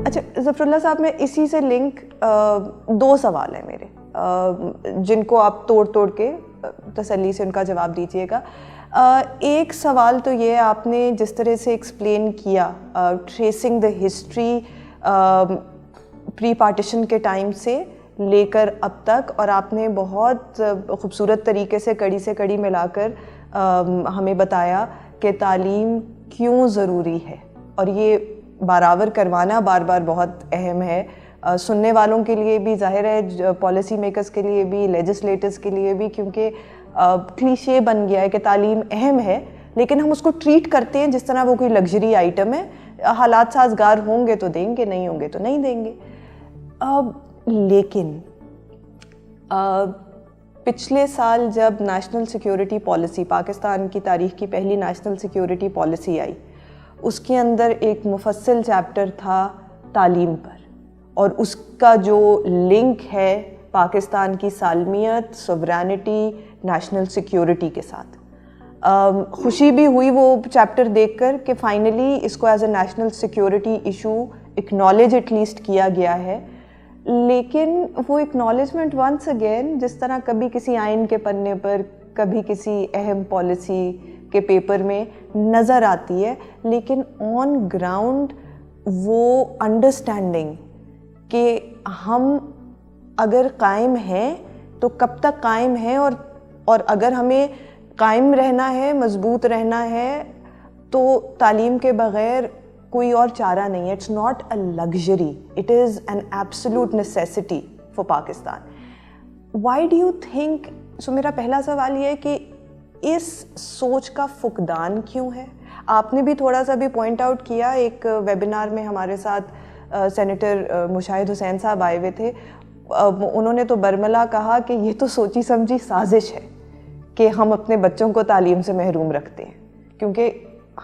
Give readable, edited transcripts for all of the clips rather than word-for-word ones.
اچھا ظفراللہ صاحب، میں اسی سے لنک دو سوال ہیں میرے جن کو آپ توڑ توڑ کے تسلی سے ان کا جواب دیجیے گا. ایک سوال تو یہ آپ نے جس طرح سے ایکسپلین کیا tracing the history pre partition کے ٹائم سے لے کر اب تک، اور آپ نے بہت خوبصورت طریقے سے کڑی ملا کر ہمیں بتایا کہ تعلیم کیوں ضروری ہے، اور یہ برابر کروانا بار بار بہت اہم ہے سننے والوں کے لیے بھی، ظاہر ہے پالیسی میکرز کے لیے بھی، لیجسلیٹرز کے لیے بھی، کیونکہ کلیشے بن گیا ہے کہ تعلیم اہم ہے لیکن ہم اس کو ٹریٹ کرتے ہیں جس طرح وہ کوئی لگژری آئٹم ہے. حالات سازگار ہوں گے تو دیں گے، نہیں ہوں گے تو نہیں دیں گے. لیکن پچھلے سال جب نیشنل سیکیورٹی پالیسی، پاکستان کی تاریخ کی پہلی نیشنل سیکیورٹی پالیسی آئی، اس کے اندر ایک مفصل چیپٹر تھا تعلیم پر، اور اس کا جو لنک ہے پاکستان کی سالمیت، سوورینٹی، نیشنل سیکیورٹی کے ساتھ. خوشی بھی ہوئی وہ چیپٹر دیکھ کر کہ فائنلی اس کو as a national security issue acknowledge at least کیا گیا ہے. لیکن وہ اکنالجمنٹ ونس اگین جس طرح کبھی کسی آئین کے پنے پر، کبھی کسی اہم پالیسی کے پیپر میں نظر آتی ہے، لیکن آن گراؤنڈ وہ انڈرسٹینڈنگ کہ ہم اگر قائم ہیں تو کب تک قائم ہیں، اور اگر ہمیں قائم رہنا ہے، مضبوط رہنا ہے، تو تعلیم کے بغیر کوئی اور چارہ نہیں ہے. It's not a luxury, it is an absolute necessity for Pakistan. Why do you think, so میرا پہلا سوال یہ ہے کہ اس سوچ کا فقدان کیوں ہے؟ آپ نے بھی تھوڑا سا بھی پوائنٹ آؤٹ کیا، ایک ویبینار میں ہمارے ساتھ سینیٹر مشاہد حسین صاحب آئے ہوئے تھے، انہوں نے تو برملا کہا کہ یہ تو سوچی سمجھی سازش ہے کہ ہم اپنے بچوں کو تعلیم سے محروم رکھتے ہیں، کیونکہ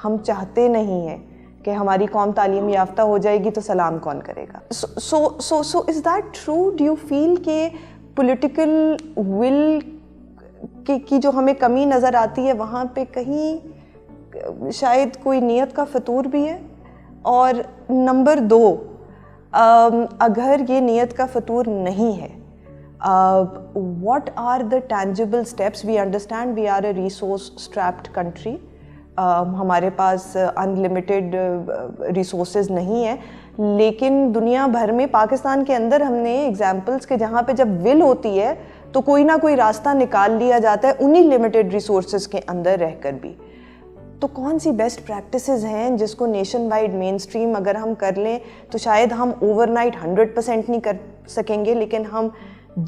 ہم چاہتے نہیں ہیں کہ ہماری قوم تعلیم یافتہ ہو جائے گی تو سلام کون کرے گا. So is that true? Do you feel کہ پولیٹیکل ول کی جو ہمیں کمی نظر آتی ہے وہاں پہ کہیں شاید کوئی نیت کا فطور بھی ہے؟ اور نمبر 2، اگر یہ نیت کا فطور نہیں ہے، what are the tangible steps? We understand we are a resource strapped country. ہمارے پاس انلمیٹڈ ریسورسز نہیں ہیں، لیکن دنیا بھر میں، پاکستان کے اندر ہم نے ایگزامپلس کہ جہاں پہ جب ول ہوتی ہے تو کوئی نہ کوئی راستہ نکال لیا جاتا ہے انہی لمیٹڈ ریسورسز کے اندر رہ کر بھی. تو کون سی بیسٹ پریکٹسز ہیں جس کو نیشن وائڈ مین اسٹریم اگر ہم کر لیں تو شاید ہم اوور نائٹ 100% نہیں کر سکیں گے، لیکن ہم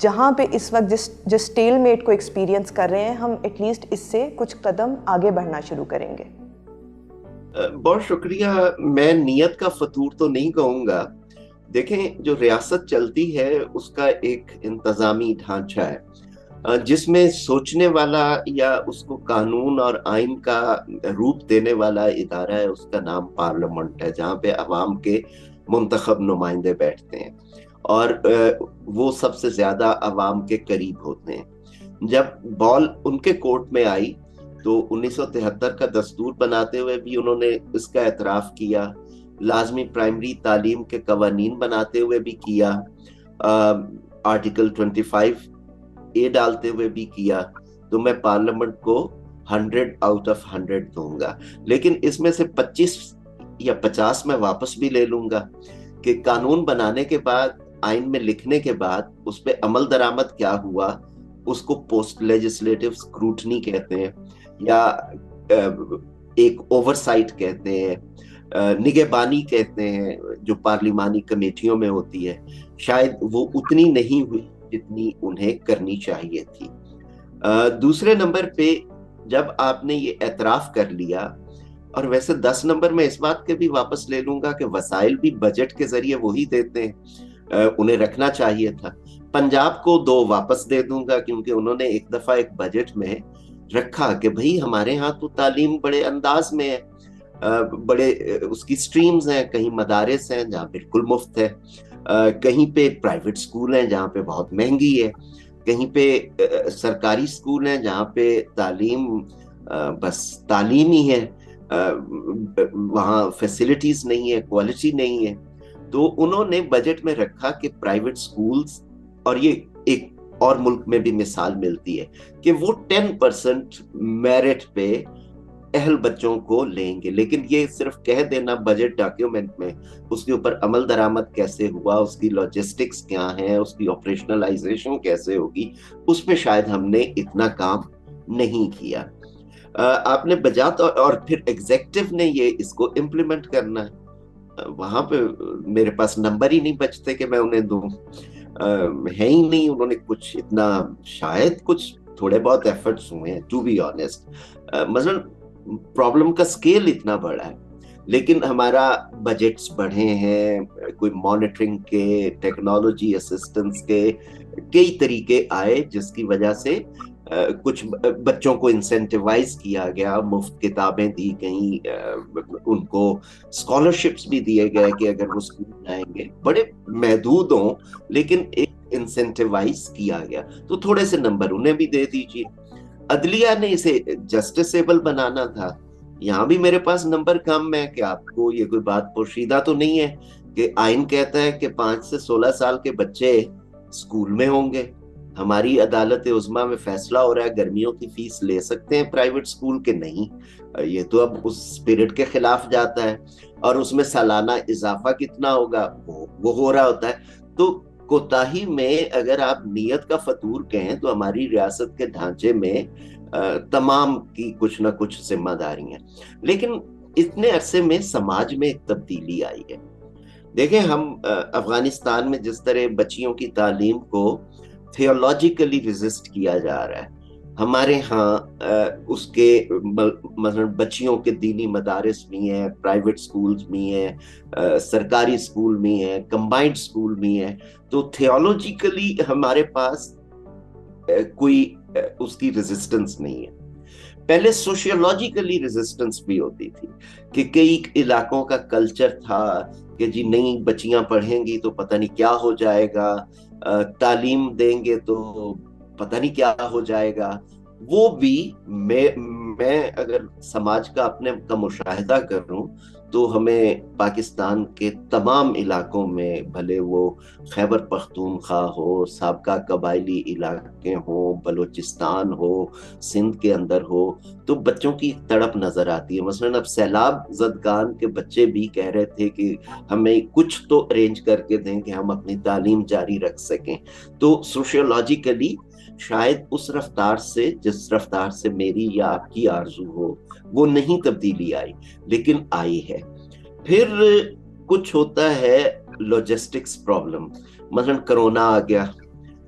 جہاں پہ اس وقت جس اسٹیل میٹ کو ایکسپیرینس کر رہے ہیں، ہم ایٹ لیسٹ اس سے کچھ قدم آگے بڑھنا شروع کریں گے. بہت شکریہ. میں نیت کا فطور تو نہیں کہوں گا. دیکھیں، جو ریاست چلتی ہے اس کا ایک انتظامی ڈھانچہ ہے جس میں سوچنے والا یا اس کو قانون اور آئین کا روپ دینے والا ادارہ ہے، اس کا نام پارلیمنٹ ہے، جہاں پہ عوام کے منتخب نمائندے بیٹھتے ہیں اور وہ سب سے زیادہ عوام کے قریب ہوتے ہیں. جب بال ان کے کورٹ میں آئی تو 1973 کا دستور بناتے ہوئے بھی انہوں نے اس کا اعتراف کیا، لازمی پرائمری تعلیم کے قوانین بناتے ہوئے بھی کیا، آرٹیکل 25A ڈالتے ہوئے بھی کیا. تو میں پارلیمنٹ کو 100/100 دوں گا. لیکن اس میں سے 25 یا 50 میں واپس بھی لے لوں گا کہ قانون بنانے کے بعد، آئین میں لکھنے کے بعد اس پہ عمل درآمد کیا ہوا، اس کو پوسٹ لیجسلیٹو اسکروٹنی کہتے ہیں، یا ایک اوور سائٹ کہتے ہیں، نگہبانی کہتے ہیں، جو پارلیمانی کمیٹیوں میں ہوتی ہے. شاید وہ اتنی نہیں ہوئی جتنی انہیں کرنی چاہیے تھی. دوسرے نمبر پہ جب آپ نے یہ اعتراف کر لیا، اور ویسے 10 نمبر میں اس بات کے بھی واپس لے لوں گا کہ وسائل بھی بجٹ کے ذریعے وہی دیتے ہیں، انہیں رکھنا چاہیے تھا. پنجاب کو 2 واپس دے دوں گا کیونکہ انہوں نے ایک دفعہ ایک بجٹ میں رکھا کہ بھئی ہمارے ہاں تو تعلیم بڑے انداز میں ہے، بڑے اس کی سٹریمز ہیں، کہیں مدارس ہیں جہاں بالکل مفت ہے، کہیں پہ پرائیویٹ سکول ہیں جہاں پہ بہت مہنگی ہے، کہیں پہ سرکاری سکول ہیں جہاں پہ تعلیم بس تعلیم ہی ہے. वहाँ फैसिलिटीज नहीं है, क्वालिटी नहीं है, तो उन्होंने बजट में रखा कि प्राइवेट स्कूल्स, और ये एक और मुल्क में भी मिसाल मिलती है कि वो 10% मेरिट पे अहल बच्चों को लेंगे, लेकिन ये सिर्फ कह देना बजट डॉक्यूमेंट में, उसके ऊपर अमल दरामद कैसे हुआ, उसकी लॉजिस्टिक्स क्या है, उसकी ऑपरेशनलाइजेशन कैसे होगी, उसमें शायद हमने इतना काम नहीं किया। आपने बजात और फिर एग्जेक्टिव ने ये इसको इम्प्लीमेंट करना है, वहां पे मेरे पास नंबर ही नहीं बचते कि मैं उन्हें दूं, है ही नहीं। उन्होंने कुछ इतना, शायद कुछ थोड़े बहुत एफर्ट्स हुए हैं, टू बी ऑनेस्ट, मसलन प्रॉब्लम का स्केल इतना बड़ा है, लेकिन हमारा बजट्स बढ़े हैं, कोई मॉनिटरिंग के, टेक्नोलॉजी असिस्टेंस के कई तरीके आए, जिसकी वजह से कुछ बच्चों को इंसेंटिवाइज किया गया, मुफ्त किताबें दी गई, उनको स्कॉलरशिप्स भी दिए गए कि अगर वो स्कूल आएंगे, बड़े महदूद हों लेकिन एक इंसेंटिवाइज किया गया, तो थोड़े से नंबर उन्हें भी दे दीजिए। अदलिया ने इसे जस्टिसेबल बनाना था, यहाँ भी मेरे पास नंबर कम है कि आपको ये कोई बात पोशीदा तो नहीं है कि आइन कहता है कि 5 से 16 साल के बच्चे स्कूल में होंगे, हमारी अदालत उज़्मा में फैसला हो रहा है गर्मियों की फीस ले सकते हैं प्राइवेट स्कूल के नहीं, ये तो अब उस स्पिरिट के खिलाफ जाता है, और उसमें सालाना इजाफा कितना होगा वो हो रहा होता है। तो कोताही में अगर आप नियत का फतूर कहें तो हमारी रियासत के ढांचे में तमाम की कुछ ना कुछ जिम्मेदारी है, लेकिन इतने अरसे में समाज में एक तब्दीली आई है। देखें, हम अफगानिस्तान में जिस तरह बच्चियों की तालीम को थियोलॉजिकली रेजिस्ट किया जा रहा है, हमारे यहाँ उसके मतलब बच्चियों के दीनी मदारिस भी हैं, प्राइवेट स्कूल्स भी हैं, सरकारी स्कूल भी हैं, कंबाइंड स्कूल भी हैं, तो थियोलॉजिकली हमारे पास कोई उसकी रेजिस्टेंस नहीं है। पहले सोशियोलॉजिकली रेजिस्टेंस भी होती थी कि कई इलाकों का कल्चर था कि जी नहीं, बच्चियां पढ़ेंगी तो पता नहीं क्या हो जाएगा, तालीम देंगे तो पता नहीं क्या हो जाएगा। वो भी मैं अगर समाज का अपने का मुशाहिदा करूं तो हमें पाकिस्तान के तमाम इलाकों में, भले वो खैबर पख्तूनख्वा हो, साबका कबायली इलाके हो, बलूचिस्तान हो, सिंध के अंदर हो, तो बच्चों की तड़प नजर आती है। मसलन अब सैलाब ज़दगान के बच्चे भी कह रहे थे कि हमें कुछ तो अरेंज करके दें कि हम अपनी तालीम जारी रख सकें। तो सोशियोलॉजिकली शायद उस रफ्तार से, जिस रफ्तार से मेरी या आपकी आरजू हो, वो नहीं तब्दीली आई, लेकिन आई है। फिर कुछ होता है लॉजिस्टिक्स प्रॉब्लम, मतलब कोरोना आ गया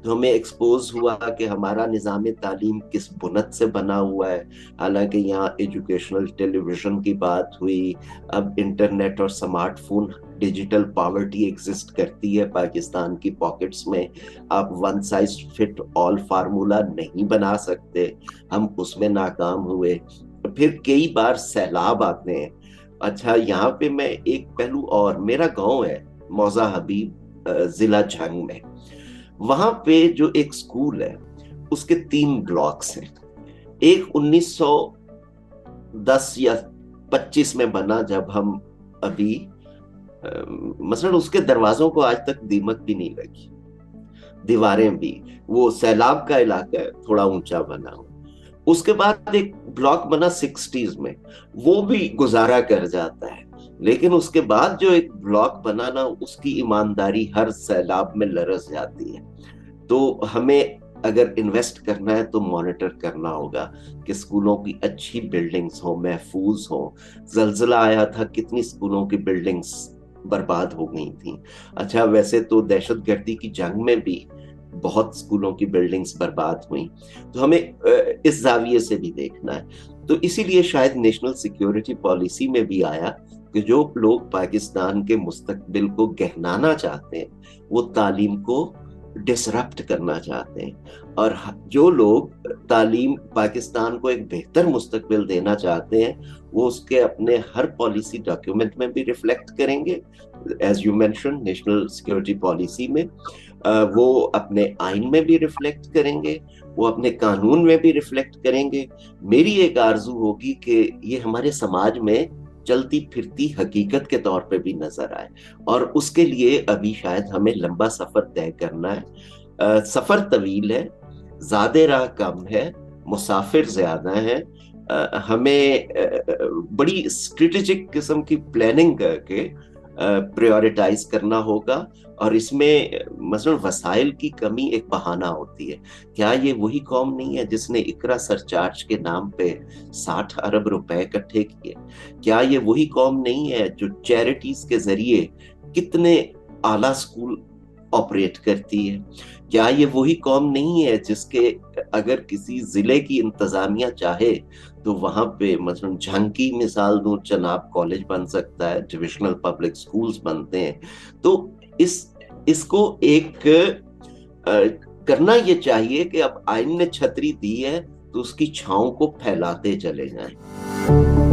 तो हमें एक्सपोज हुआ कि हमारा निज़ाम तालीम किस बुनत से बना हुआ है। हालांकि यहाँ एजुकेशनल टेलीविजन की बात हुई, अब इंटरनेट और स्मार्टफोन, डिजिटल पॉवर्टी एग्जिस्ट करती है पाकिस्तान की पॉकेट्स में, आप one size fit all formula नहीं बना सकते, हम उसमें नाकाम हुए। फिर कई बार सैलाब आते हैं। अच्छा, यहाँ पे मैं एक पहलू, और मेरा गांव है मौजा हबीब, जिला झंग में, वहां पे जो एक स्कूल है उसके 3 ब्लॉक्स हैं। एक 1910 या 25 में बना, जब हम अभी मसलन उसके दरवाजों को आज तक दीमक भी नहीं लगी, दीवारें भी, वो सैलाब का इलाका है, थोड़ा ऊंचा बना हुआ। उसके बाद एक ब्लॉक बना 60s में, वो भी गुजारा कर जाता है, लेकिन उसके बाद जो एक ब्लॉक बना ना, उसकी ईमानदारी हर सैलाब में लरस जाती है। तो हमें अगर इन्वेस्ट करना है तो मॉनिटर करना होगा कि स्कूलों की अच्छी बिल्डिंग्स हो, महफूज हो। जलजिला आया था, कितनी स्कूलों की बिल्डिंग्स बर्बाद हो गई थी। अच्छा, वैसे तो दहशतगर्दी की जंग में भी बहुत स्कूलों की बिल्डिंग्स बर्बाद हुई, तो हमें इस जाविये से भी देखना है। तो इसीलिए शायद नेशनल सिक्योरिटी पॉलिसी में भी आया कि जो लोग पाकिस्तान के मुस्तकबिल को गहनाना चाहते हैं, वो तालीम को डिसरप्ट करना चाहते हैं, और जो लोग तालीम, पाकिस्तान को एक बेहतर मुस्तकबिल देना चाहते हैं, वो उसके अपने हर पॉलिसी डॉक्यूमेंट में भी रिफ्लेक्ट करेंगे, as you mention national security policy में, वो अपने आइन में भी रिफ्लेक्ट करेंगे, वो अपने कानून में भी रिफ्लेक्ट करेंगे। मेरी एक आरजू होगी कि ये हमारे समाज में चलती फिरती हकीकत के तौर पे भी नजर आए, और उसके लिए अभी शायद हमें लंबा सफर तय करना है। सफर तवील है, ज्यादा राह कम है, मुसाफिर ज्यादा है। हमें बड़ी स्ट्रेटेजिक किस्म की प्लानिंग करके प्रायोरिटाइज करना होगा, और इसमें मसलन वसाइल की कमी एक बहाना होती है। क्या ये वही कौम नहीं है जिसने इकरा सरचार्ज के नाम पे 60 अरब रुपए इकट्ठे किए? क्या ये वही कौम नहीं है जो चैरिटीज के जरिए कितने आला स्कूल ऑपरेट करती है? क्या ये वही कौम नहीं है जिसके अगर किसी जिले की इंतजामिया चाहे तो वहां पे मसलन झांकी मिसाल दूं, चनाब कॉलेज बन सकता है, डिविजनल पब्लिक स्कूल्स बनते हैं। तो इसको एक करना ये चाहिए कि अब आइन ने छतरी दी है तो उसकी छांव को फैलाते चले जाएं।